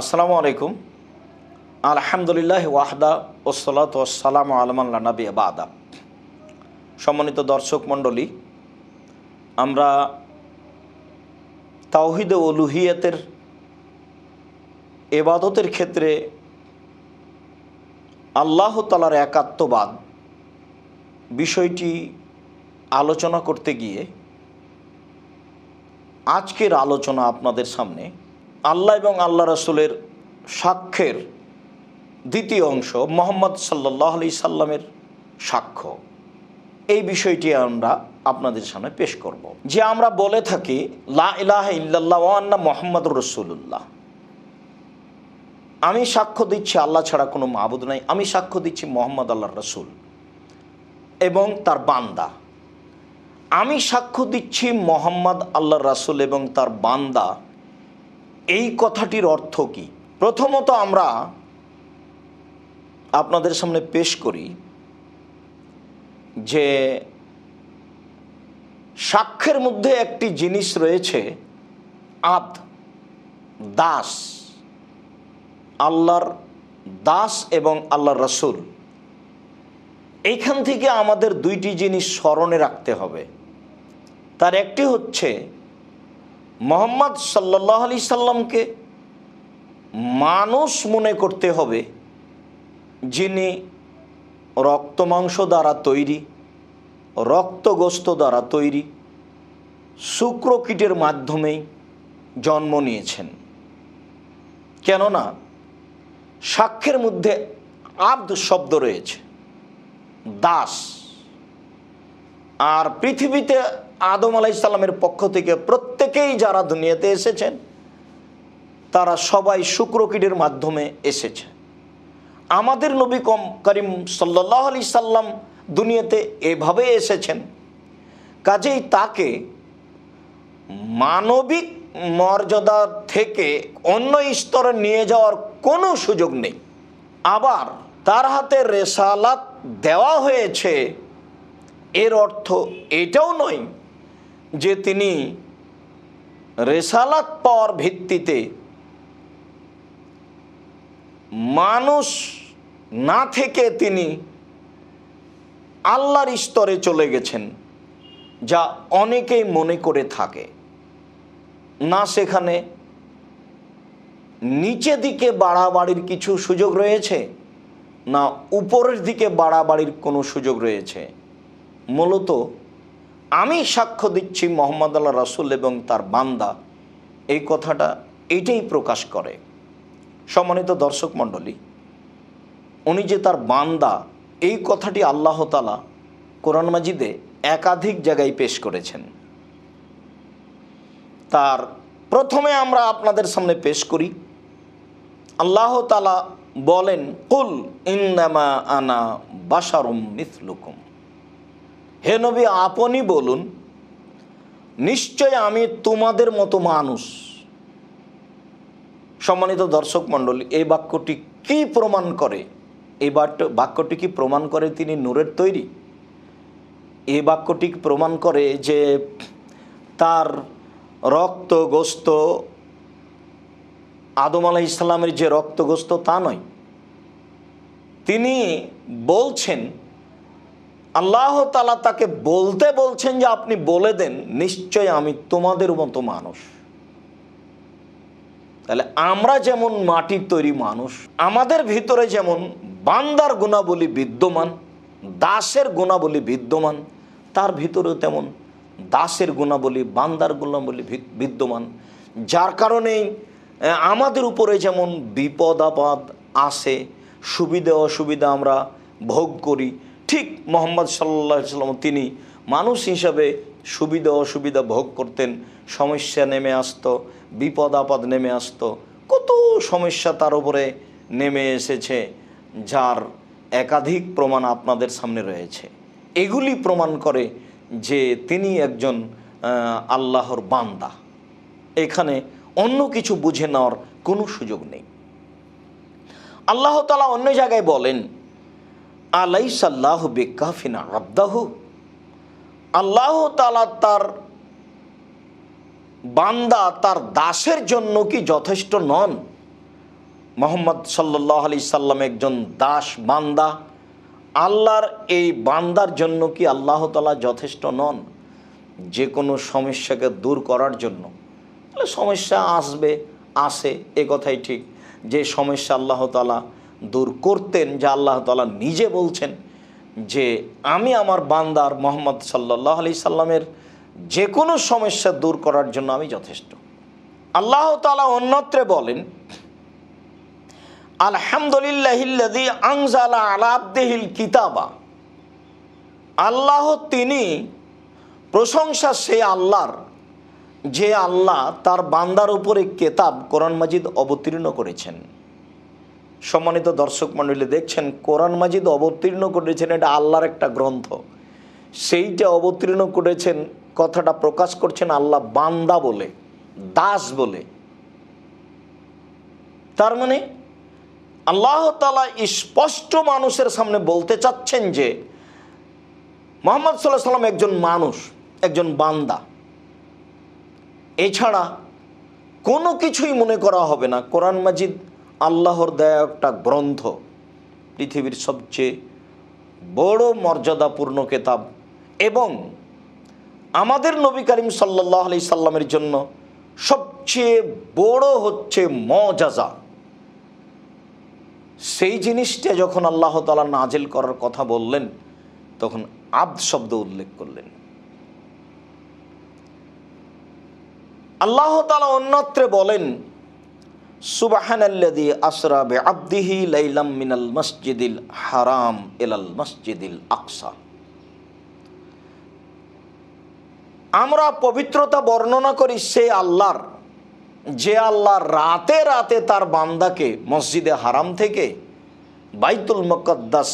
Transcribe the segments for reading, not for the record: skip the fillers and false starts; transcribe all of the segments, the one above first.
আসসালামু আলাইকুম। আলহামদুলিল্লাহ ওয়াহদা ওসসালাতু ওয়াসসালামু আলা মান লা নাবিয়্যা বা'দা। সম্মানিত দর্শক মণ্ডলী, আমরা তাওহীদ ও উলুহিয়তের ইবাদতের ক্ষেত্রে আল্লাহ তাআলার একাত্মবাদ বিষয়টি আলোচনা করতে গিয়ে আজকের আলোচনা আপনাদের সামনে আল্লাহ এবং আল্লাহ রাসূলের সাক্ষ্যের দ্বিতীয় অংশ, মুহাম্মদ সাল্লাল্লাহু আলাইহি সাল্লামের সাক্ষ্য, এই বিষয়টি আমরা আপনাদের সামনে পেশ করব। যে আমরা বলে থাকি লা ইলাহা ইল্লাল্লাহ ওয়া আন্না মুহাম্মাদুর রাসূলুল্লাহ, আমি সাক্ষ্য দিচ্ছি আল্লাহ ছাড়া কোনো মাবুদ নাই, আমি সাক্ষ্য দিচ্ছি মুহাম্মদ আল্লাহর রাসূল এবং তার বান্দা। আমি সাক্ষ্য দিচ্ছি মুহাম্মদ আল্লাহর রাসূল এবং তার বান্দা, এই কথাটির অর্থ কি? প্রথমত আমরা আপনাদের সামনে পেশ করি যে সাক্ষ্যের মধ্যে একটি জিনিস রয়েছে দাস, আল্লাহর দাস এবং আল্লাহর রাসূল। এইখান থেকে আমাদের দুইটি জিনিস স্মরণে রাখতে হবে। তার একটি হচ্ছে মুহাম্মদ সাল্লাল্লাহু আলাইহি সাল্লামকে মানুষ মনে করতে হবে, যিনি রক্ত মাংস দ্বারা তৈরি, রক্তগোস্ত দ্বারা তৈরি, শুক্রকীটের মাধ্যমেই জন্ম নিয়েছেন। কেননা সাক্ষ্যের মধ্যে আব্দ শব্দ রয়েছে, দাস। আর পৃথিবীতে আদম আলাইহিস সালামের পক্ষ থেকে প্রত্যেকেই যারা দুনিয়াতে এসেছেন তারা সবাই শুক্রকীটের মাধ্যমে এসেছে। আমাদের নবী করিম সাল্লাল্লাহু আলাইহি সাল্লাম দুনিয়াতে এভাবে এসেছেন, কাজেই তাকে মানবিক মর্যাদা থেকে অন্য স্তরে নিয়ে যাওয়ার কোনো সুযোগ নেই। আবার তার হাতে রেসালাত দেওয়া হয়েছে, এর অর্থ এটাও নয় যে তিনি রেসালাত পাওয়ার ভিত্তিতে মানুষ না থেকে তিনি আল্লাহর স্তরে চলে গেছেন, যা অনেকেই মনে করে থাকে। না, সেখানে নিচে দিকে বাড়াবাড়ির কিছু সুযোগ রয়েছে, না উপরের দিকে বাড়াবাড়ির কোনো সুযোগ রয়েছে। মূলত আমি সাক্ষ্য দিচ্ছি মুহাম্মদ আল্লাহ রাসূল এবং তার বান্দা, এই কথাটা এটাই প্রকাশ করে। সম্মানিত দর্শক মণ্ডলী, উনি যে তার বান্দা, এই কথাটি আল্লাহ তাআলা কোরআন মাজিদে একাধিক জায়গায় পেশ করেছেন। তার প্রথমে আমরা আপনাদের সামনে পেশ করি, আল্লাহ তাআলা বলেন, কুল ইন্নামা আনা বাশারুম মিথলুকুম, হে নবী আপনি বলুন, নিশ্চয় আমি তোমাদের মতো মানুষ। সম্মানিত দর্শক মণ্ডলী, এই বাক্যটি কি প্রমাণ করে? এই বাক্যটি কি প্রমাণ করে তিনি নূরের তৈরি? এই বাক্যটি প্রমাণ করে যে তার রক্তগোস্ত আদম আলাইহিস সালামের যে রক্তগোস্ত তা নয়। তিনি বলছেন, আল্লাহ তাআলা তাকে বলতে বলছেন যে আপনি বলে দেন, নিশ্চয় আমি তোমাদের মতো মানুষ। তাহলে আমরা যেমন মাটির তৈরি মানুষ, আমাদের ভিতরে যেমন বান্দার গুণাবলী বিদ্যমান, দাসের গুণাবলী বিদ্যমান, তার ভিতরেও তেমন দাসের গুণাবলী, বান্দার গুণাবলী বিদ্যমান। যার কারণেই আমাদের উপরে যেমন বিপদ আপদ আসে, সুবিধা অসুবিধা আমরা ভোগ করি, ঠিক মুহাম্মদ সাল্লাল্লাহু আলাইহি সাল্লাম তিনি মানুষ হিসাবে সুবিধা অসুবিধা ভোগ করতেন। সমস্যা নেমে আসতো, বিপদ আপদ নেমে আসতো, কত সমস্যা তার উপরে নেমে এসেছে, যার একাধিক প্রমাণ আপনাদের সামনে রয়েছে। এগুলি প্রমাণ করে যে তিনি একজন আল্লাহর বান্দা। এখানে অন্য কিছু বুঝে নেওয়ার কোনো সুযোগ নেই। আল্লাহ তাআলা অন্য জায়গায় বলেন, আলাইসাল্লাহু বিকাফিন আবদাহু, আল্লাহ তাআলা তার বান্দা, তার দাসের জন্য কি যথেষ্ট নন? মুহাম্মদ সাল্লাল্লাহু আলাইহি সাল্লাম একজন দাস বান্দা, আল্লাহর এই বান্দার জন্য কি আল্লাহ তাআলা যথেষ্ট নন যে কোনো সমস্যাকে দূর করার জন্য? তাহলে সমস্যা আসবে, আসে, এ কথাই ঠিক। যে সমস্যা আল্লাহ তাআলা দূর করতেন, যা আল্লাহ তাআলা নিজে বলছেন যে আমি আমার বান্দার মুহাম্মদ সাল্লাল্লাহু আলাইহি সাল্লামের যে কোনো সমস্যা দূর করার জন্য আমি যথেষ্ট। আল্লাহ তাআলা অন্যত্রে বলেন, আলহামদুলিল্লাহিল্লাযী আনজালা আলা আবদিহিল কিতাবা। আল্লাহ তিনি, প্রশংসা সে আল্লাহর, যে আল্লাহ তার বান্দার উপরে কেতাব কোরআন মাজিদ অবতীর্ণ করেছেন। সম্মানিত দর্শক মণ্ডলী, দেখছেন কোরআন মাজিদ অবতীর্ণ করেছেন, এটা আল্লাহর একটা গ্রন্থ। সেইটা অবতীর্ণ করেছেন, কথাটা প্রকাশ করছেন আল্লাহ বান্দা বলে, দাস বলে। তার মানে আল্লাহ তাআলা স্পষ্ট মানুষের সামনে বলতে চাচ্ছেন যে মুহাম্মদ সাল্লাল্লাহু আলাইহি সাল্লাম একজন মানুষ, একজন বান্দা। এছাড়া কোনো কিছুই মনে করা হবে না। কোরআন মাজিদ আল্লাহর দেয়া একটা গ্রন্থ, পৃথিবীর সবচেয়ে বড় মর্যাদাপূর্ণ কেতাব, এবং আমাদের নবী করিম সাল্লাল্লাহু আলাইহি সাল্লামের জন্য সবচেয়ে বড় হচ্ছে মুআজিজা। সেই জিনিসটা যখন আল্লাহ তাআলা নাজিল করার কথা বললেন, তখন আবদ শব্দ উল্লেখ করলেন। আল্লাহ তাআলা অন্যত্রে বলেন, সুবহানাল্লাযী আসরা বিআবদিহি লাইলাম মিনাল মসজিদিল হারাম ইলাল মসজিদিল আকসা। আমরা পবিত্রতা বর্ণনা করি সে আল্লাহর, যে আল্লাহ রাতে রাতে তার বান্দাকে মসজিদে হারাম থেকে বাইতুল মুকদ্দাস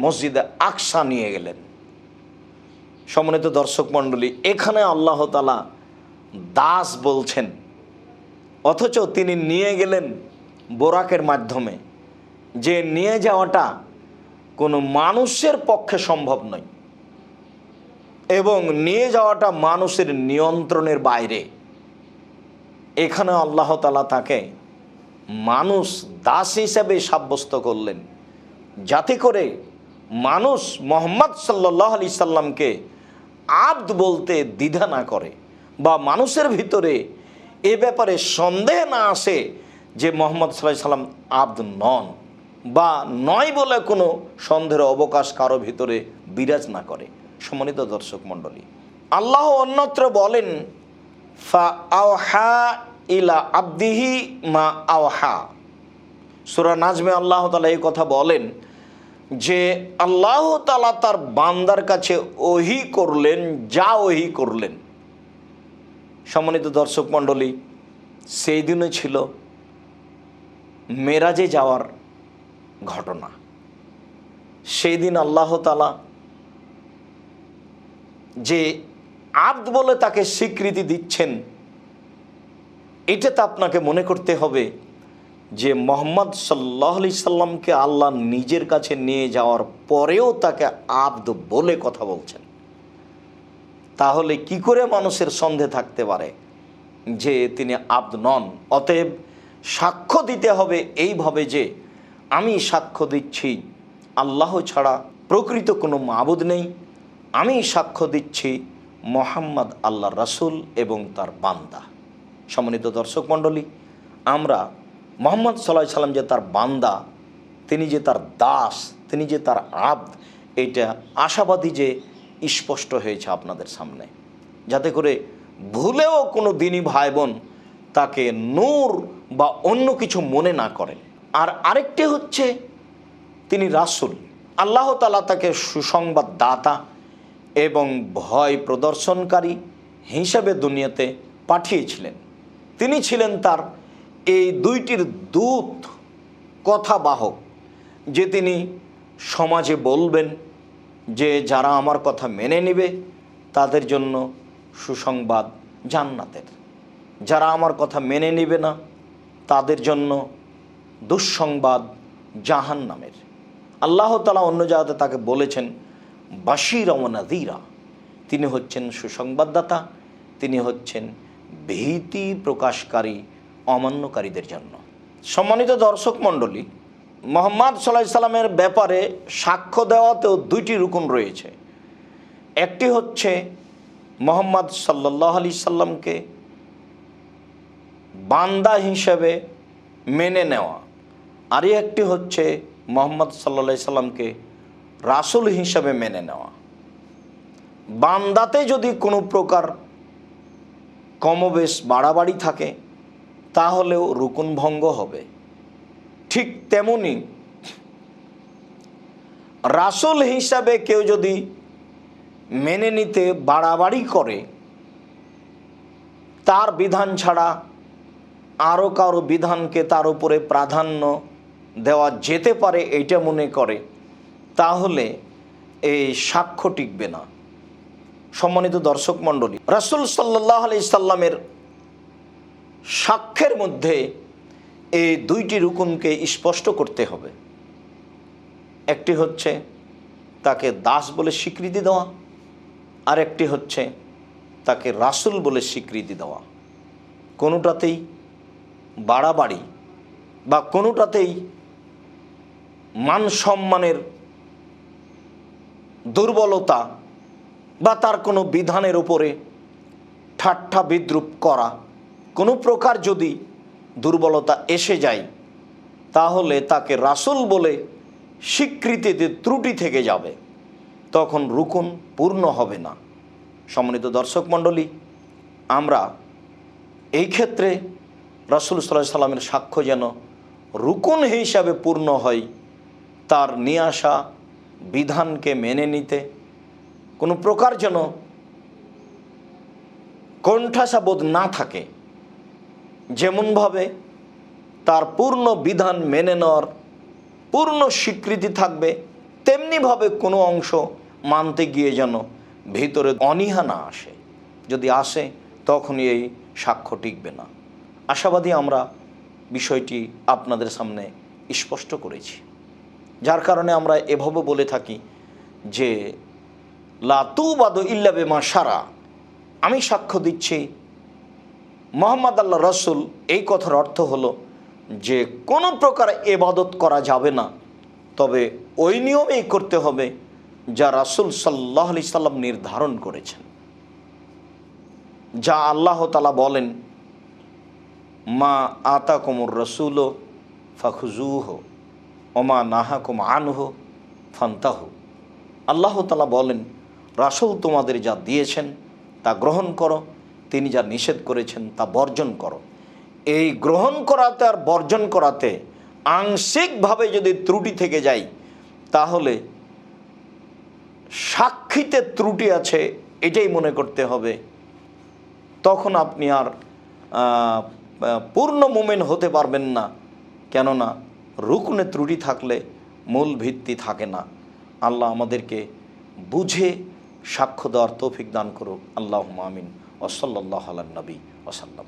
মসজিদে আকসা নিয়ে গেলেন। সম্মানিত দর্শক মণ্ডলী, এখানে আল্লাহ তাআলা দাস বলছেন, অথচ তিনি নিয়ে গেলেন বোরাকের মাধ্যমে। যে নিয়ে যাওয়াটা কোনো মানুষের পক্ষে সম্ভব নয়, এবং নিয়ে যাওয়াটা মানুষের নিয়ন্ত্রণের বাইরে। এখানে আল্লাহ তাআলা তাকে মানুষ দাস হিসেবে সাব্যস্ত করলেন, যাতে করে মানুষ মুহাম্মদ সাল্লাল্লাহু আলাইহি সাল্লামকে আবদ বলতে দ্বিধা না করে, বা মানুষের ভিতরে এ ব্যাপারে সন্দেহ না আসে যে মুহাম্মদ সাল্লাল্লাহু আলাইহি সাল্লাম আবদ নন, বা নয় বলে কোনো সন্দেহের অবকাশ কারো ভিতরে বিরাজ না করে। সম্মানিত দর্শক মণ্ডলী, আল্লাহ অন্যত্র বলেন, ফা আওহা ইলা আবদিহি মা আওহা। সূরা নাজমে আল্লাহ তাআলা এই কথা বলেন যে আল্লাহ তাআলা তার বান্দার কাছে ওহী করলেন, যা ওহী করলেন। সম্মানিত দর্শক মণ্ডলী, সেই দিনে ছিল মেরাজে যাওয়ার ঘটনা। সেই দিন আল্লাহ তাআলা যে আবদ বলে তাকে স্বীকৃতি দিচ্ছেন, এটাতে আপনাকে মনে করতে হবে যে মুহাম্মদ সাল্লাল্লাহু আলাইহি সাল্লামকে আল্লাহ নিজের কাছে নিয়ে যাওয়ার পরেও তাকে আবদ বলে কথা বলছেন। তাহলে কি করে মানুষের সন্দেহ থাকতে পারে যে তিনি আবদ নন? অতএব সাক্ষ্য দিতে হবে এইভাবে যে আমি সাক্ষ্য দিচ্ছি আল্লাহ ছাড়া প্রকৃত কোনো মাবুদ নেই, আমি সাক্ষ্য দিচ্ছি মুহাম্মদ আল্লাহর রাসূল এবং তার বান্দা। সম্মানিত দর্শক মণ্ডলী, আমরা মুহাম্মদ সাল্লাল্লাহু আলাইহি সাল্লাম যে তার বান্দা, তিনি যে তার দাস, তিনি যে তার আবদ, এটা আশাবাদী যে স্পষ্ট হয়েছে আপনাদের সামনে, যাতে করে ভুলেও কোনো দিনী ভাই বোন তাকে নূর বা অন্য কিছু মনে না করেন। আর আরেকটি হচ্ছে তিনি রাসূল, আল্লাহ তাআলা তাকে সুসংবাদ দাতা এবং ভয় প্রদর্শনকারী হিসাবে দুনিয়াতে পাঠিয়েছিলেন। তিনি ছিলেন তার এই দুইটির দূত, কথাবাহক, যে তিনি সমাজে বলবেন যে যারা আমার কথা মেনে নেবে তাদের জন্য সুসংবাদ জান্নাতের, যারা আমার কথা মেনে নেবে না তাদের জন্য দুঃসংবাদ জাহান্নামের। আল্লাহ তাআলা অন্য জায়গাতে তাকে বলেছেন বাশীরা ওয়া নাযীরা, তিনি হচ্ছেন সুসংবাদদাতা, তিনি হচ্ছেন ভীতি প্রকাশকারী অমান্যকারীদের জন্য। সম্মানিত দর্শক মণ্ডলী, মুহাম্মদ সাল্লাল্লাহু আলাইহি সাল্লামের ব্যাপারে সাক্ষ্য দেওয়াতেও দুইটি রুকুন রয়েছে। একটি হচ্ছে মুহাম্মদ সাল্লাল্লাহু আলাইহি সাল্লামকে বান্দা হিসেবে মেনে নেওয়া, আর একটি হচ্ছে মুহাম্মদ সাল্লাল্লাহু আলাইহি সাল্লামকে রাসূল হিসেবে মেনে নেওয়া। বান্দাতে যদি কোনো প্রকার কমবেশ বাড়াবাড়ি থাকে তাহলেও রুকুন ভঙ্গ হবে। ঠিক তেমনি রাসূল হিসাবে কেউ যদি মেনে নিতে বাড়াবাড়ি করে, তার বিধান ছাড়া আরও কারো বিধানকে তার উপরে প্রাধান্য দেওয়া যেতে পারে এইটা মনে করে, তাহলে এই সাক্ষ্য টিকবে না। সম্মানিত দর্শক মণ্ডলী, রাসূল সাল্লাল্লাহু আলাইহি সাল্লামের সাক্ষ্যের মধ্যে এই দুইটি রুকুনকে স্পষ্ট করতে হবে। একটি হচ্ছে তাকে দাস বলে স্বীকৃতি দেওয়া, আর একটি হচ্ছে তাকে রাসূল বলে স্বীকৃতি দেওয়া। কোনোটাতেই বাড়াবাড়ি বা কোনোটাতেই মান সম্মানের দুর্বলতা বা তার কোনো বিধানের উপরে ঠাট্টা বিদ্রূপ করা, কোনো প্রকার যদি দুর্বলতা এসে যায়, তাহলে তাকে রাসূল বলে স্বীকৃতিতে ত্রুটি থেকে যাবে, তখন রুকুন পূর্ণ হবে না। সম্মানিত দর্শক মণ্ডলী, আমরা এই ক্ষেত্রে রাসূল সাল্লাল্লাহু আলাইহি সাল্লামের সাক্ষ্য যেন রুকুন হিসাবে পূর্ণ হয়, তার নিয়ে আসা বিধানকে মেনে নিতে কোনো প্রকার যেন কণ্ঠাসাবোধ না থাকে। যেমনভাবে তার পূর্ণ বিধান মেনে নেওয়ার পূর্ণ স্বীকৃতি থাকবে, তেমনিভাবে কোনো অংশ মানতে গিয়ে যেন ভিতরে অনীহা না আসে। যদি আসে তখনই এই সাক্ষ্য টিকবে না। আশাবাদী আমরা বিষয়টি আপনাদের সামনে স্পষ্ট করেছি, যার কারণে আমরা এভাবে বলে থাকি যে লা তুবাদু ইল্লা বিমা শারা, আমি সাক্ষ্য দিচ্ছি মুহাম্মদ আল্লাহ রাসূল। এই কথার অর্থ হলো যে কোনো প্রকার ইবাদত করা যাবে না, তবে ওই নিয়মেই করতে হবে যা রাসূল সাল্লাল্লাহু আলাইহি সাল্লাম নির্ধারণ করেছেন। যা আল্লাহ তাআলা বলেন, মা আতাকুমুর রাসূল ফাখুযুহু ওমা নাহাকুম আনহু ফান্তাহু। আল্লাহ তাআলা বলেন, রাসূল তোমাদের যা দিয়েছেন তা গ্রহণ করো, তিনি যা নিষেধ করেছেন তা বর্জন করো। এই গ্রহণ করাতে আর বর্জন করাতে আংশিকভাবে যদি ত্রুটি থেকে যায়, তাহলে সাক্ষীতে ত্রুটি আছে এটাই মনে করতে হবে। তখন আপনি আর পূর্ণ মুমিন হতে পারবেন না, কেননা রুকুনে ত্রুটি থাকলে মূল ভিত্তি থাকে না। আল্লাহ আমাদেরকে বুঝে সাক্ষ্য দেওয়ার তৌফিক দান করুক। আল্লাহুম্মা আমিন। ওয়া সাল্লাল্লাহু আলা নবী ওয়া সাল্লাম।